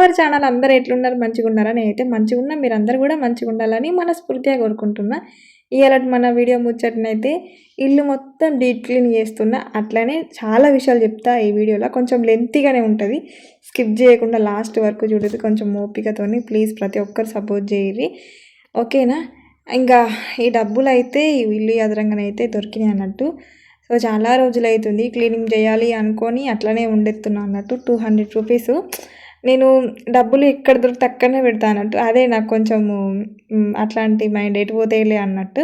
Our channel అందరూ ఎట్లున్నారు? మంచిగున్నారా? నేనైతే మంచిగున్నా. మీరందరూ గూడా మంచిగుండాలని మనస్ఫూర్తిగా కోరుకుంటున్నా. ఇయాలటి మన వీడియో ముచ్చటనైతే ఇల్లు మొత్తం డీప్ క్లీన్ చేస్తున్నా. అట్లనే చాలా విషయాలు చెప్తా ఈ వీడియోలో. కొంచెం లెంతీగానే ఉంటది. స్కిప్ చేయకుండా లాస్ట్ వరకు చూడుర్రి కొంచెం ఓపికతోని. ప్లీజ్ ప్రతి ఒక్కరు సపోర్ట్ చేయిర్రి. ఓకేనా? ఇంకా ఈ డబ్బులైతే ఈ ఇల్లు ఎదరంగానైతే దొరికినాయి అన్నట్టు. సో చాలా రోజులైతుంది క్లీనింగ్ చేయాలి అనుకొని అట్లనే ఉండెత్తున్నా అన్నట్టు. 200 రూపీసు. నేను డబ్బులు ఎక్కడ దొరికితే అక్కడనే పెడతా అన్నట్టు. అదే నాకు కొంచెము అట్లాంటి మైండ్ ఎటు పోతాయిలే అన్నట్టు.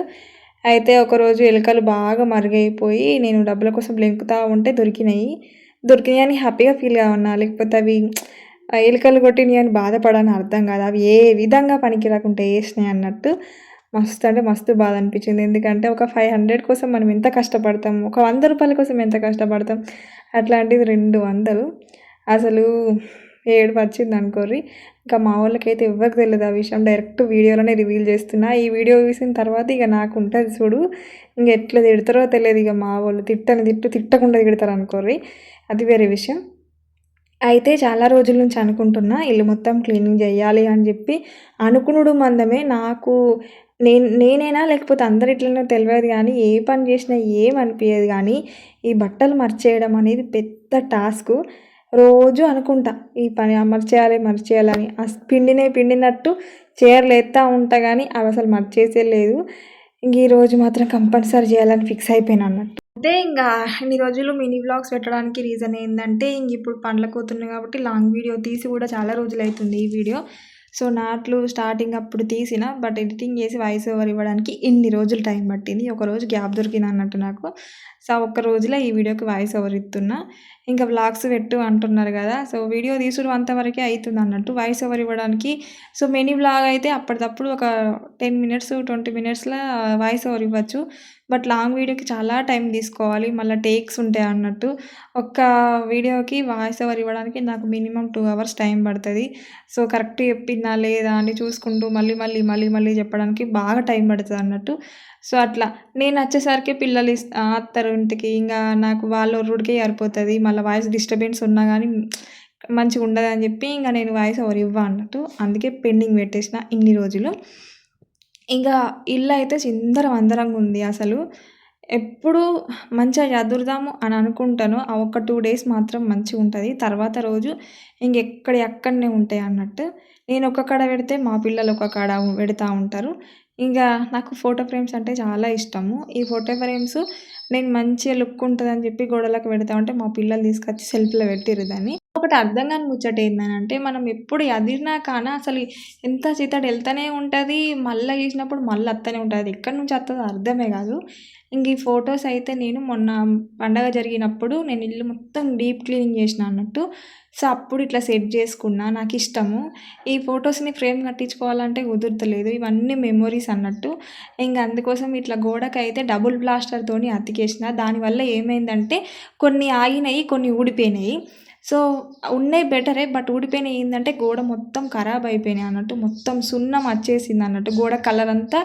అయితే ఒకరోజు ఎలుకలు బాగా మరుగైపోయి నేను డబ్బుల కోసం లెంకుతా ఉంటే దొరికినాయి అని హ్యాపీగా ఫీల్ కావన్నా. లేకపోతే అవి ఎలుకలు కొట్టినాయి అని బాధపడని అర్థం కాదు. అవి ఏ విధంగా పనికి రాకుండా వేసినాయి అన్నట్టు. మస్తు అంటే మస్తు బాధ అనిపించింది. ఎందుకంటే ఒక 500 కోసం మనం ఎంత కష్టపడతాం, ఒక 100 రూపాయల కోసం ఎంత కష్టపడతాం. అట్లాంటిది 200 అసలు ఏడుపు వచ్చింది అనుకోర్రి. ఇంకా మా వాళ్ళకైతే ఎవ్వరికి తెలియదు ఆ విషయం. డైరెక్ట్ వీడియోలోనే రివీల్ చేస్తున్నా. ఈ వీడియో చూసిన తర్వాత ఇక నాకు ఉంటుంది చూడు, ఇంక ఎట్లా తిడతారో తెలియదు. ఇక మా వాళ్ళు తిట్టకుండా తిడతారు అనుకోర్రి. అది వేరే విషయం. అయితే చాలా రోజుల నుంచి అనుకుంటున్నా ఇల్లు మొత్తం క్లీనింగ్ చేయాలి అని చెప్పి. అనుకునుడు మందమే నాకు నేనేనా లేకపోతే అందరు ఇట్లనో తెలియదు కానీ ఏ పని చేసినా ఏమనిపించదు. కానీ ఈ బట్టలు మర్చేయడం అనేది పెద్ద టాస్క్. రోజు అనుకుంటా ఈ పని మర్చేయాలని. పిండినట్టు చీరలు ఎత్తా ఉంటా కానీ అవి అసలు మర్చేసే లేదు. ఇంక ఈరోజు మాత్రం కంపల్సరీ చేయాలని ఫిక్స్ అయిపోయినా అన్నట్టు. అదే ఇంకా ఇన్ని రోజులు మినీ వ్లాగ్స్ పెట్టడానికి రీజన్ ఏంటంటే ఇంక ఇప్పుడు పండ్లకు పోతున్నాయి కాబట్టి లాంగ్ వీడియో తీసి కూడా చాలా రోజులు అవుతుంది ఈ వీడియో. సో నాట్లు స్టార్టింగ్ అప్పుడు తీసిన, బట్ ఎడిటింగ్ చేసి వాయిస్ ఓవర్ ఇవ్వడానికి ఇన్ని రోజులు టైం పట్టింది. ఒకరోజు గ్యాప్ దొరికింది అన్నట్టు నాకు. సో ఒక్క రోజులో ఈ వీడియోకి వాయిస్ ఓవర్ ఇస్తున్నా. ఇంకా వ్లాగ్స్ పెట్టు అంటున్నారు కదా, సో వీడియో తీసుడు అంతవరకే అవుతుంది అన్నట్టు. వాయిస్ ఓవర్ ఇవ్వడానికి సో మినీ వ్లాగ్ అయితే అప్పటికప్పుడు ఒక 10 మినిట్స్ 20 మినిట్స్లో వాయిస్ ఓవర్ ఇవ్వచ్చు. బట్ లాంగ్ వీడియోకి చాలా టైం తీసుకోవాలి, మళ్ళీ టేక్స్ ఉంటాయి అన్నట్టు. ఒక్క వీడియోకి వాయిస్ ఓవర్ ఇవ్వడానికి నాకు మినిమం 2 అవర్స్ టైం పడుతుంది. సో కరెక్ట్ చెప్పిందా లేదా అని చూసుకుంటూ మళ్ళీ చెప్పడానికి బాగా టైం పడుతుంది అన్నట్టు. సో అట్లా నేను వచ్చేసరికి పిల్లలు వస్తారు ఇంటికి. ఇంకా నాకు వాళ్ళ ఒర్రుడికే సరిపోతుంది. మళ్ళీ వాయిస్ డిస్టర్బెన్స్ ఉన్నా కానీ మంచిగా ఉండదు అని చెప్పి ఇంకా నేను వాయిస్ ఓవర్ అన్నట్టు. అందుకే పెండింగ్ పెట్టేసిన ఇన్ని రోజులు. ఇంకా ఇల్లు అయితే చిందరవందరంగా ఉంది. అసలు ఎప్పుడు మంచిగా చదురుదాము అని అనుకుంటాను. ఆ ఒక్క 2 డేస్ మాత్రం మంచిగా ఉంటుంది. తర్వాత రోజు అక్కడనే ఉంటాయి అన్నట్టు. నేను ఒక కాడ పెడితే మా పిల్లలు ఒక కాడ పెడతా ఉంటారు. ఇంకా నాకు ఫోటో ఫ్రేమ్స్ అంటే చాలా ఇష్టము. ఈ ఫోటో ఫ్రేమ్స్ నేను మంచిగా లుక్ ఉంటుందని చెప్పి గోడలకు పెడతా ఉంటే మా పిల్లలు తీసుకొచ్చి సెల్ఫ్లో పెట్టిర్రు దాన్ని. ఒకటి అర్థం కాని ముచ్చట ఏంటంటే మనం ఎప్పుడు అదిరినా కానీ అసలు ఎంత చిత్తడి వెళ్తూనే ఉంటుంది. మళ్ళీ చేసినప్పుడు మళ్ళీ వస్తూనే ఉంటుంది. అది ఎక్కడి నుంచి వస్తుందో అర్థమే కాదు. ఇంక ఈ ఫొటోస్ అయితే నేను మొన్న పండగ జరిగినప్పుడు నేను ఇల్లు మొత్తం డీప్ క్లీనింగ్ చేసిన అన్నట్టు. సో అప్పుడు ఇట్లా సెట్ చేసుకున్నా. నాకు ఇష్టము ఈ ఫొటోస్ని ఫ్రేమ్ కట్టించుకోవాలంటే కుదురుతలేదు. ఇవన్నీ మెమొరీస్ అన్నట్టు. ఇంకా అందుకోసం ఇట్లా గోడకైతే డబుల్ ప్లాస్టర్తోని అతికేసిన. దానివల్ల ఏమైందంటే కొన్ని ఆగినాయి, కొన్ని ఊడిపోయినాయి. సో ఉన్నాయి బెటరే, బట్ ఊడిపోయినాయి ఏంటంటే గోడ మొత్తం ఖరాబ్ అయిపోయినాయి అన్నట్టు. మొత్తం సున్నం వచ్చేసింది అన్నట్టు. గోడ కలర్ అంతా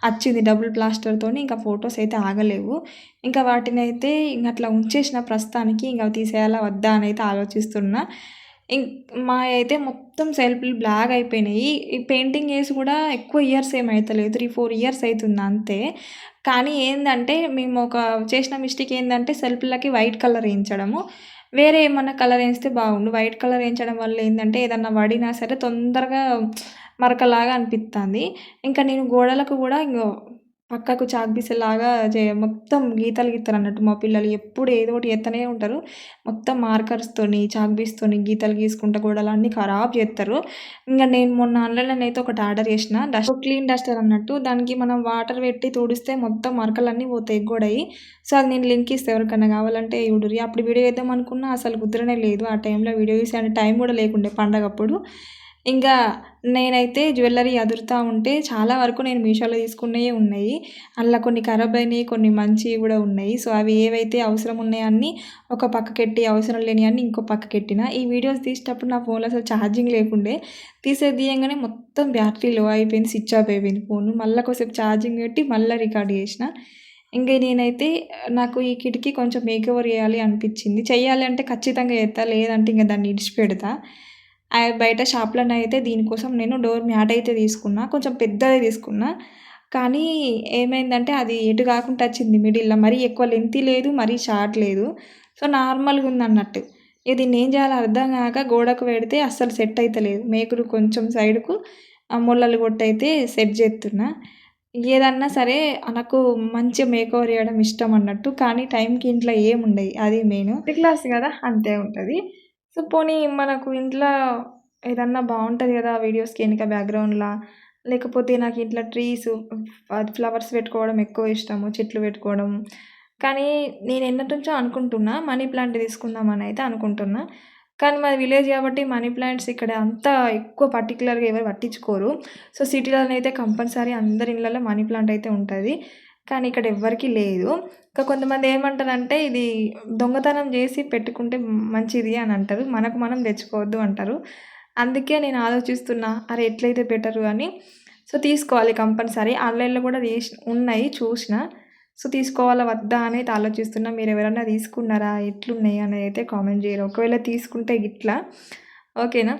వచ్చింది డబుల్ ప్లాస్టర్తోని. ఇంకా ఫొటోస్ అయితే ఆగలేవు. ఇంకా వాటిని అయితే ఇంక అట్లా ఉంచేసిన ప్రస్తుతానికి. ఇంకా తీసేయాలా వద్దా అని అయితే ఆలోచిస్తున్నా. మా అయితే మొత్తం సెల్ఫ్లు బ్లాక్ అయిపోయినాయి. ఈ పెయింటింగ్ వేసి కూడా ఎక్కువ ఇయర్స్ ఏమవుతలేదు, 3-4 ఇయర్స్ అవుతుంది అంతే. కానీ ఏంటంటే మేము చేసిన మిస్టేక్ ఏంటంటే సెల్ఫ్లకి వైట్ కలర్ వేయించడము. వేరే ఏమన్నా కలర్ వేస్తే బాగుండు. వైట్ కలర్ వేయించడం వల్ల ఏంటంటే ఏదన్నా పడినా సరే తొందరగా మరకలాగా అనిపిస్తుంది. ఇంకా నేను గోడలకు కూడా పక్కకు చాక్పీసులాగా మొత్తం గీతలు అన్నట్టు. మా పిల్లలు ఎప్పుడు ఏదో ఒకటి చేస్తూనే ఉంటారు. మొత్తం మార్కర్స్తోని చాక్పీస్తోని గీతలు గీసుకుంటా గోడలు అన్నీ ఖరాబ్ చేస్తారు. ఇంకా నేను మొన్న ఆన్లైన్లో అయితే ఒకటి ఆర్డర్ చేసిన క్లీన్ డస్టర్ అన్నట్టు. దానికి మనం వాటర్ పెట్టి తుడిస్తే మొత్తం మరకలన్నీ పోతాయి గోడయి. సో అది నేను లింక్ ఇస్తే ఎవరికైనా కావాలంటే చూడుర్రి. అప్పుడు వీడియో వేద్దాం అనుకున్నా అసలు కుదరనే లేదు. ఆ టైంలో వీడియో తీసే అంటే టైం కూడా లేకుండే పండగప్పుడు. ఇంకా నేనైతే జ్యువెలరీ అదురుతూ ఉంటే చాలా వరకు నేను మీషోలో తీసుకున్నవే ఉన్నాయి. అందులో కొన్ని ఖరాబ్ అయినాయి, కొన్ని మంచివి కూడా ఉన్నాయి. సో అవి ఏవైతే అవసరం ఉన్నాయో అన్నీ ఒక పక్కకెట్టి, అవసరం లేని అన్నీ ఇంకో పక్కకెట్టిన. ఈ వీడియోస్ తీసేటప్పుడు నా ఫోన్లో అసలు ఛార్జింగ్ లేకుండే. తీయంగానే మొత్తం బ్యాటరీ లో అయిపోయింది, స్విచ్ ఆఫ్ అయిపోయింది ఫోన్. మళ్ళీ కొద్దిసేపు ఛార్జింగ్ పెట్టి మళ్ళీ రికార్డ్ చేసిన. ఇంకా నేనైతే నాకు ఈ కిటికీ కొంచెం మేక్ ఓవర్ చేయాలి అనిపించింది. చేయాలి అంటే ఖచ్చితంగా చేస్తా, లేదంటే ఇంకా దాన్ని ఇడిచిపెడతా. బయట షాప్‌లోనైతే దీనికోసం నేను డోర్ మ్యాట్ అయితే తీసుకున్నా. కొంచెం పెద్దదే తీసుకున్నా. కానీ ఏమైందంటే అది ఎటు కాకుండా వచ్చింది మిడిల్‌లో. మరీ ఎక్కువ లెంతీ లేదు, మరీ షార్ట్ లేదు. సో, నార్మల్‌గా ఉందన్నట్టు. ఇక దీన్నేం చేయాలో అర్థం కాక గోడకు పెడితే అస్సలు సెట్ అయితలేదు. మేకులు కొంచెం సైడ్‌కు మొలలు కొట్టయితే సెట్ చేస్తున్నా. ఏదన్నా సరే నాకు మంచిగా మేకోవర్ చేయడం ఇష్టం అన్నట్టు. కానీ టైంకి ఇంట్లో ఏముండయి. అది మెయిను. మిడిల్ క్లాస్ కదా! అంతే ఉంటది. సో, పోనీ మనకు ఇంట్లో ఏదన్నా బావుంటది కదా! వీడియోస్‌కి ఎనక బ్యాక్‌గ్రౌండ్‌లా లేకపోతే నాకు ఇంట్లో ట్రీసు ఫ్లవర్స్ పెట్టుకోవడం ఎక్కువ ఇష్టము. చెట్లు పెట్టుకోవడం. కానీ నేను ఎన్నటినుంచో అనుకుంటున్నా మనీ ప్లాంట్ తీసుకుందామని అయితే అనుకుంటున్నా. కానీ మాది విలేజ్ కాబట్టి మనీ ప్లాంట్స్ ఇక్కడ అంత ఎక్కువ పర్టిక్యులర్‌గా ఎవరు పట్టించుకోరు. సో, సిటీలోనైతే కంపల్సరీ అందరి ఇళ్లలో మనీ ప్లాంట్ అయితే ఉంటది. కానీ ఇక్కడ ఎవ్వరికీ లేదు. ఇంకా కొంతమంది ఏమంటారంటే ఇది దొంగతనం చేసి పెట్టుకుంటే మంచిది అని అంటారు. మనకు మనం తెచ్చుకోవద్దు అంటారు. అందుకే నేను ఆలోచిస్తున్నా. అరే! ఎట్లయితే బెటరు అని. సో, తీసుకోవాలి కంపల్సరీ. ఆన్‌లైన్‌లో కూడా ఉన్నాయి చూషిన. సో, తీసుకోవాలా వద్దా అనేది ఆలోచిస్తున్నా. మీరెవరన్నా తీసుకున్నారా? ఎట్లున్నాయి అనేదైతే కామెంట్ జేయరు. ఒకవేళ తీసుకుంటే గిట్లా ఓకేనా?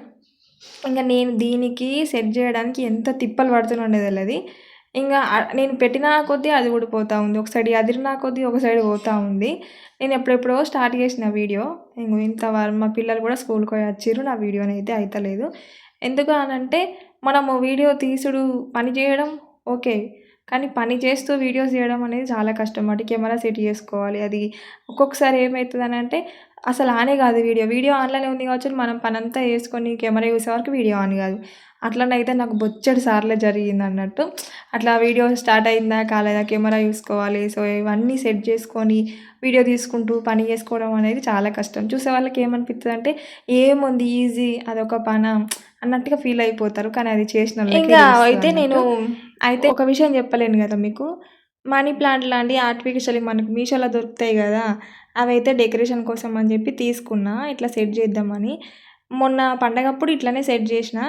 ఇంక నేను దీనికి సెట్ జేయడానికి ఎంత తిప్పలు పడుతున్నానో తెలది. నేను పెట్టిన కొద్దీ అది ఊడిపోతా ఉంది. ఒక సైడ్ అదిరినా కొద్దీ ఒక సైడ్ పోతా ఉంది. నేను ఎప్పుడెప్పుడో స్టార్ట్ చేసిన వీడియో. మా పిల్లలు కూడా స్కూల్‌కి పోయి వచ్చిర్రు. నా వీడియోనైతే అయితలేదు. ఎందుకు అనంటే మనము వీడియో తీసుడు, పని చేయడం ఓకే. కానీ పని చేస్తూ వీడియోస్ చేయడం అనేది చాలా కష్టం. అటు కెమెరా సెట్ చేసుకోవాలి. అది ఒక్కొక్కసారి ఏమైతదనంటే అసలు ఆనే కాదు వీడియో. వీడియో ఆన్‌లోనే ఉంది కావచ్చు మనం పనంతా చేసుకొని కెమెరా చూసే వరకు వీడియో ఆన్ కాదు. అట్లనైతే నాకు బొచ్చెడు సార్లు జరిగిందన్నట్టు. అట్లా వీడియో స్టార్ట్ అయిందా? కాలేదా? కెమెరా చూసుకోవాలి. సో, ఇవన్నీ సెట్ చేసుకొని వీడియో తీసుకుంటూ పని చేసుకోవడం అనేది చాలా కష్టం. చూసే వాళ్ళకి ఏమనిపిత్తదంటే ఏముంది ఈజీ అదొక పనా అన్నట్టుగా ఫీల్ అయిపోతారు. కానీ అది చేసినోళ్ళకే తెలుస్తదన్నట్టు. అయితే ఒక విషయం చెప్పలేను కదా మీకు. మనీ ప్లాంట్ లాంటి ఆర్టిఫిషియల్ మనకు మీషోలో దొరుకుతాయి కదా! అవైతే డెకరేషన్ కోసం అని చెప్పి తీసుకున్నా. ఇట్లా సెట్ చేద్దామని. మొన్న పండగప్పుడు ఇట్లనే సెట్ చేసిన.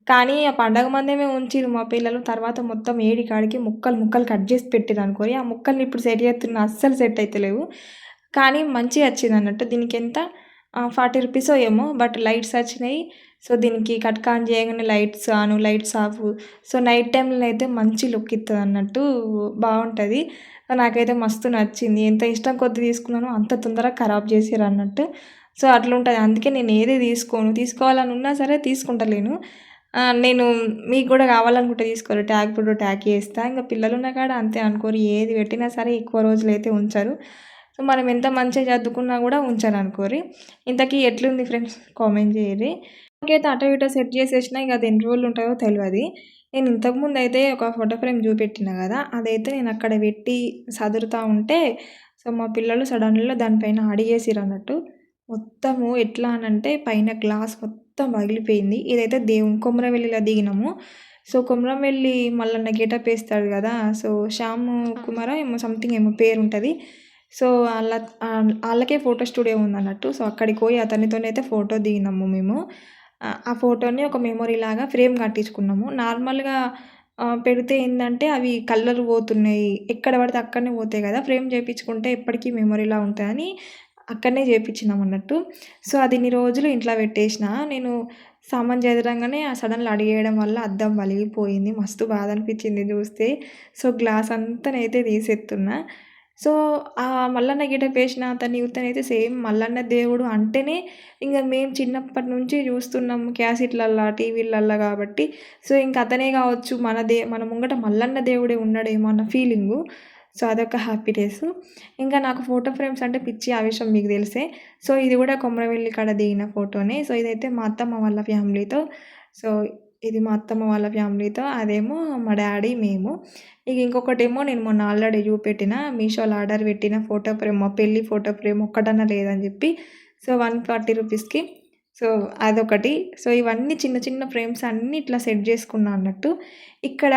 కానీ ఆ పండగ మందమే ఉంచిర్రు మా పిల్లలు. తర్వాత మొత్తం ఏడికాడికి ముక్కలు ముక్కలు కట్ చేసి పెట్టిర్రనుకోని. ఆ ముక్కల్ని ఇప్పుడు సెట్ చేస్తున్నా. అస్సలు సెట్ అయితలేవు. కానీ మంచిగా వచ్చిందన్నట్టు. దీనికెంత 40 రూపీసో ఏమో. బట్ లైట్స్ వచ్చినాయి. సో, దీనికి కట్ ఆన్ చేయగానే లైట్స్ ఆను, లైట్స్ ఆఫ్. సో, నైట్ టైమ్‌లో అయితే మంచి లుక్ ఇత్తదన్నట్టు బావుంటది. నాకైతే మస్తు నచ్చింది. ఎంత ఇష్టం కొద్దీ తీసుకున్నానో అంత తొందరగా ఖరాబ్ చేసిర్రన్నట్టు. సో, అట్లుంటది. అందుకే నేను ఏది తీసుకోను. తీసుకోవాలని ఉన్నా సరే తీసుకుంటలేను. నేను మీకు గూడా కావాలనుకుంటే తీసుకోరు. ట్యాగ్ ఫోటో ట్యాగ్ చేస్తా. ఇంక పిల్లలున్న కాడ అంతే అనుకోరు. ఏది పెట్టినా సరే ఎక్కువ రోజులైతే ఉంచరు. సో, మనం ఎంత మంచిగా సర్దుకున్నా గూడా ఉంచరనుకోరి. ఇంతకీ ఎట్లుంది ఫ్రెండ్స్ కామెంట్ జేయుర్రి. నాకైతే అటో ఇటో సెట్ చేసేసినా ఇక అది ఎన్ని రోజులు ఉంటదో తెలవది. నేను ఇంతకుముందయితే ఒక ఫోటో ఫ్రేమ్ చూపెట్టిన గదా! అదైతే నేను అక్కడ పెట్టి సదురుతా ఉంటే సో, మా పిల్లలు సడన్‌గా దానిపైన అడిగేసిర్రన్నట్టు. మొత్తము ఎట్లా అనంటే పైన గ్లాస్ మొత్తం పగిలిపోయింది. ఇదైతే కొమరవెల్లిలో దిగినాము. సో, కొమరవెల్లి మల్లన్న గెటప్ ఏస్తాడు గదా! సో, శ్యాము కుమారో ఏమో సంథింగ్ ఏమో పేరుంటది. సో, ఆళ్ళకే ఫోటో స్టూడియో ఉందన్నట్టు. సో, అక్కడికి పోయి అతనితోనైతే ఫోటో దిగినాము మేము. ఆ ఫోటోని ఒక మెమొరీలాగా ఫ్రేమ్ కట్టించుకున్నాము. నార్మల్‌గా పెడితే ఏందంటే అవి కలర్ పోతున్నాయి. ఎక్కడ పడితే అక్కడనే పోతాయి గదా! ఫ్రేమ్ చేపించుకుంటే ఎప్పటికీ మెమొరీలా ఉంటదని అక్కడనే చేపించినామన్నట్టు. సో, అది ఇన్ని రోజులు ఇంట్లో పెట్టేసిన. నేను సామాను సదరంగానే సడన్‌గా అడిగేయడం వల్ల అద్దం పలిగిపోయింది. మస్తు బాధ అనిపించింది చూస్తే. సో, గ్లాస్ అంతానైతే తీసేస్తున్నా. సో, ఆ మల్లన్న గెటప్ ఏసిన అతని యూత్‌నైతే సేమ్ మల్లన్న దేవుడు అంటేనే ఇంగ మేము చిన్నప్పటి నుంచి చూస్తున్నాం క్యాసెట్‌లల్ల, టీవీలల్ల గాబట్టి, సో, ఇంక అతనే గావచ్చు మన ముంగట మల్లన్న దేవుడే ఉన్నాడేమో అన్న ఫీలింగు. సో, అదొక హ్యాపీనెస్. ఇంకా నాకు ఫోటో ఫ్రేమ్స్ అంటే పిచ్చి ఆ విషయం మీకు తెలిసే. సో, ఇది గూడా కొమరవెల్లి కాడ దిగిన ఫోటోనే. సో, ఇదైతే మా అత్తమ్మ వాళ్ళ ఫ్యామిలీతో. సో, ఇది మా అత్తమ్మ వాళ్ళ ఫ్యామిలీతో. అదేమో మా డ్యాడీ, మేము. ఇక ఇంకొకటేమో నేను మొన్న ఆల్రెడీ చూపెట్టిన మీషోలో ఆర్డర్ పెట్టిన ఫోటో ఫ్రేమ్ మా పెళ్లి ఫోటో ఫ్రేమ్ ఒక్కటన్నా లేదని చెప్పి. సో, 140 రూపీస్‌కి. సో, అదొకటి. సో, ఇవన్నీ చిన్న చిన్న ఫ్రేమ్స్ అన్నీ ఇట్లా సెట్ చేసుకున్నా అన్నట్టు. ఇక్కడ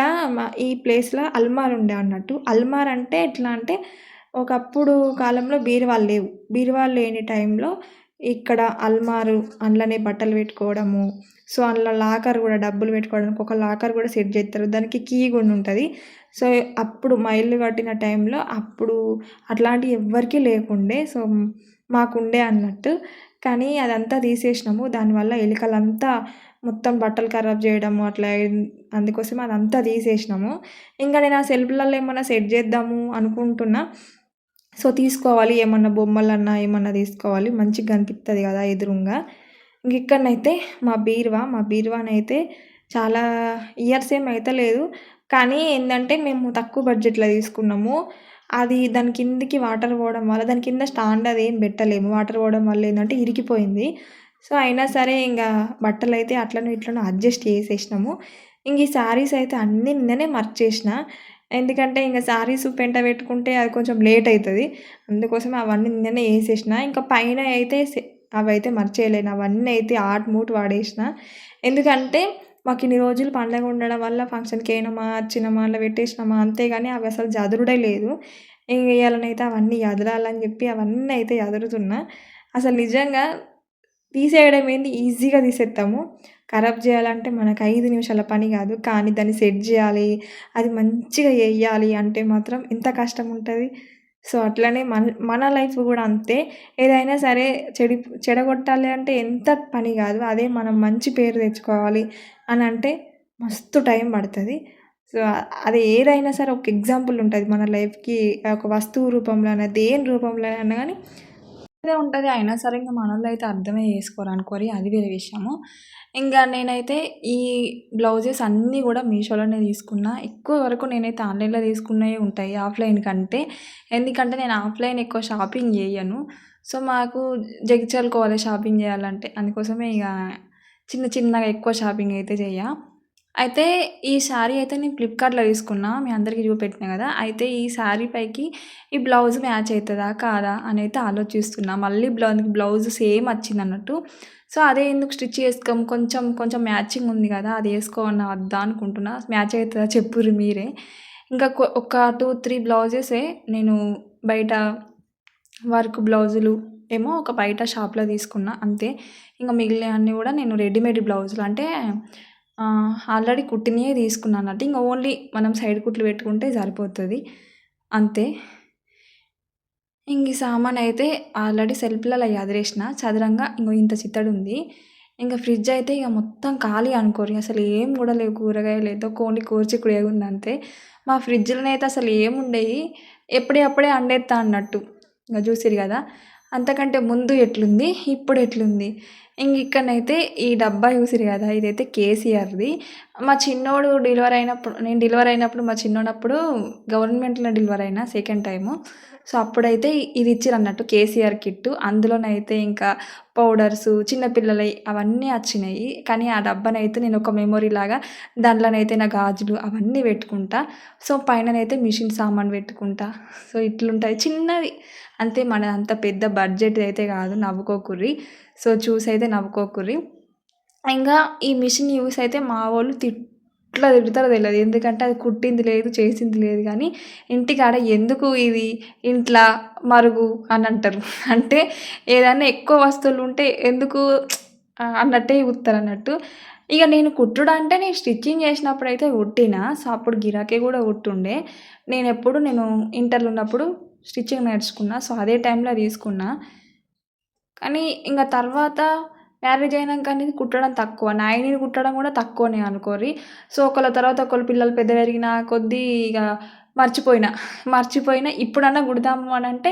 ఈ ప్లేస్‌లో అల్మార్ ఉండే అన్నట్టు. అల్మార్ అంటే ఎట్లా అంటే ఒకప్పుడు కాలంలో బీరువాలు లేవు. బీరువాలు లేని టైంలో ఇక్కడ అల్మారు అందులోనే బట్టలు పెట్టుకోవడము. సో, అందులో లాకర్ గూడా డబ్బులు పెట్టుకోవడానికి ఒక లాకర్ గూడా సెట్ జేత్తరు. దానికి కీ గూడా ఉంటది. సో, అప్పుడు మా ఇల్లు కట్టిన టైంలో అప్పుడు అట్లాంటివి ఎవ్వరికీ లేకుండే. సో, మాకుండే అన్నట్టు. కానీ అదంతా తీసేసినాము. దానివల్ల ఎలుకలంతా మొత్తం బట్టలు ఖరాబ్ చేయడము అట్లా అందుకోసం అదంతా తీసేసినాము. ఇంకా నేను ఆ సెల్ఫ్‌లలో ఏమన్నా సెట్ చేద్దాము అనుకుంటున్నా. సో, తీసుకోవాలి ఏమన్నా బొమ్మలన్నా ఏమన్నా తీసుకోవాలి. మంచిగా కనిపిత్తది కదా ఎదురుంగా. ఇక్కడనైతే మా బీరువానైతే చాలా ఇయర్స్ ఏమి అయితలేదు. కానీ ఏందంటే మేము తక్కువ బడ్జెట్‌లో తీసుకున్నాము. అది దాని కిందకి వాటర్ పోవడం వల్ల దాని కింద స్టాండ్ అదేం పెట్టలేము. వాటర్ పోవడం వల్ల ఏందంటే ఇరిగిపోయింది. సో, అయినా సరే బట్టలైతే అట్లనో ఇట్లనో అడ్జస్ట్ చేసేసినాము. ఈ శారీస్ అయితే అన్నీ నిన్ననే మర్చేసిన. ఎందుకంటే శారీస్ పెంట పెట్టుకుంటే అది కొంచెం లేట్ అయితది. అందుకోసం అవన్నీ నిన్ననే ఏసేసిన. ఇంకా పైన అయితే అవైతే మర్చేయలేను. అవన్నీ అయితే ఆటు వాడేసిన. ఎందుకంటే మాకిన్ని రోజులు పండగ ఉండడం వల్ల ఫంక్షన్‌కెయినామా, వచ్చినామా, అలా పెట్టేసినామా అంతే గాని అవి అసలు జదురుడే లేదు. ఇయాలనైతే అవన్నీ యదరాలని చెప్పి అవన్నీ అయితే యదురుతున్నా. అసలు నిజంగా తీసేయడం ఏంది ఈజీగా తీసేత్తాము. ఖరాబ్ చేయాలంటే మనకు 5 నిమిషాల పని కాదు. కానీ దాన్ని సెట్ చేయాలి, అది మంచిగా ఎయ్యాలి అంటే మాత్రం ఎంత కష్టం ఉంటది. సో, అట్లనే మన లైఫ్ కూడా అంతే. ఏదైనా సరే చెడగొట్టాలి అంటే ఎంత పని కాదు. అదే మనం మంచి పేరు తెచ్చుకోవాలి అనంటే మస్తు టైం పడతది. సో, అది ఏదైనా సరే ఒక ఎగ్జాంపుల్ ఉంటది మన లైఫ్‌కి. ఒక వస్తువు రూపంలో అయినా, దేని రూపంలో అయినా గానీ అదే ఉంటది. అయినా సరే మనోళ్ళైతే అర్థమే చేసుకోరనుకోరి అది వేరే విషయము. నేనైతే ఈ బ్లౌజెస్ అన్నీ గూడా మీషోలోనే తీసుకున్నా. ఎక్కువ వరకు నేనైతే ఆన్‌లైన్‌లో తీసుకున్నయే ఉంటాయి ఆఫ్‌లైన్ కంటే. ఎందుకంటే నేను ఆఫ్‌లైన్ ఎక్కువ షాపింగ్ జెయ్యను. సో, మాకు జగిత్యాలకోవాలి షాపింగ్ జేయాలంటే. అందుకోసమే చిన్న చిన్నగా ఎక్కువ షాపింగ్ అయితే జెయ్య. అయితే ఈ శారీ అయితే నేను ఫ్లిప్‌కార్ట్‌లో తీసుకున్నా. మీ అందరికీ చూపెట్టినా గదా! అయితే ఈ శారీ పైకి ఈ బ్లౌజ్ మ్యాచ్ అయితదా? కాదా? అనైతే ఆలోచిస్తున్నా. మళ్ళీ బ్లౌజ్ సేమ్ వచ్చిందన్నట్టు. సో, అదే ఎందుకు స్టిచ్ చేసుకోము కొంచెం కొంచెం మ్యాచింగ్ ఉంది గదా! అది ఏసుకోవన్నా వద్దా అనుకుంటున్నా. మ్యాచ్ అయితదా చెప్పుర్రి మీరే. ఇంకా ఒక 2, 3 బ్లౌజెసే నేను బయట వర్క్ బ్లౌజులు ఏమో ఒక బయట షాప్‌లో తీసుకున్నా అంతే. మిగిలినయన్నీ గూడా నేను రెడీమేడ్ బ్లౌజులు అంటే ఆల్రెడీ కుట్టినయే తీసుకున్నా అన్నట్టు. ఓన్లీ మనం సైడ్ కుట్లు పెట్టుకుంటే సరిపోతది. అంతే. ఈ సామానయితే ఆల్రెడీ సెల్ఫ్‌లలో సదిరేసిన. చదరంగా ఇంత చిత్తడుంది. ఫ్రిడ్జ్ అయితే మొత్తం ఖాళీ అనుకోరి. అసలు ఏం గూడా లేవు కూరగాయలు ఏదో ఓన్లీ గోరుచిక్కుడుకాయ ఉందంతే. మా ఫ్రిడ్జ్‌లోనైతే అసలు ఏముండయి. అప్పుడే అండేత్తా అన్నట్టు. చూసిర్రు గదా! అంతకంటే ముందు ఎట్లుంది, ఇప్పుడు ఎట్లుంది. ఇక్కడనైతే ఈ డబ్బా చూసిర్రు గదా! ఇదైతే కేసీఆర్‌ది. మా చిన్నోడు నేను డెలివరీ అయినప్పుడు మా చిన్నోడప్పుడు గవర్నమెంట్‌లో డెలివరీ అయినా సెకండ్ టైము. సో, అప్పుడైతే ఇది ఇచ్చిరన్నట్టు కేసీఆర్ కిట్టు. అందులోనైతే ఇంకా పౌడర్సు, చిన్న పిల్లలయి అవన్నీ వచ్చినాయి. కానీ ఆ డబ్బానైతే నేను ఒక మెమొరీలాగా దాంట్లోనైతే నా గాజులు అవన్నీ పెట్టుకుంటా. సో, పైననైతే మిషన్ సామాను పెట్టుకుంటా. సో, ఇట్లుంటాయి చిన్నది. అంతే మనదంత పెద్ద బడ్జెట్ అయితే కాదు. నవ్వుకోకుర్రి. సో, చూసైతే నవ్వుకోకుర్రి. ఈ మిషన్ యూస్ అయితే మా వోళ్ళు ఎట్లా తిడతారో తెలవదు. ఎందుకంటే అది కుట్టింది లేదు, చేసింది లేదు కానీ ఇంటికాడ ఎందుకు ఇది ఇంట్ల మరుగు అని అంటారు. అంటే ఏదన్నా ఎక్కువ వస్తువులు ఉంటే ఎందుకు అన్నట్టే చూస్తారన్నట్టు. నేను కుట్టుడు అంటే నేను స్టిచ్చింగ్ చేసినప్పుడైతే కుట్టినా. సో, అప్పుడు గిరాకీ కూడా కుట్టుండే. నేను ఇంటర్‌లో ఉన్నప్పుడు స్టిచ్చింగ్ నేర్చుకున్నా. సో, అదే టైంలో తీసుకున్నా. కానీ తర్వాత మ్యారేజ్ అయినాక అనేది కుట్టడం తక్కువ. నాయనీని కుట్టడం కూడా తక్కువనే అనుకోరి. సో, ఒకళ్ళ తర్వాత ఒకళ్ళు పిల్లలు పెద్ద పెరిగిన కొద్దీ మర్చిపోయినా ఇప్పుడన్నా కుడదాము అనంటే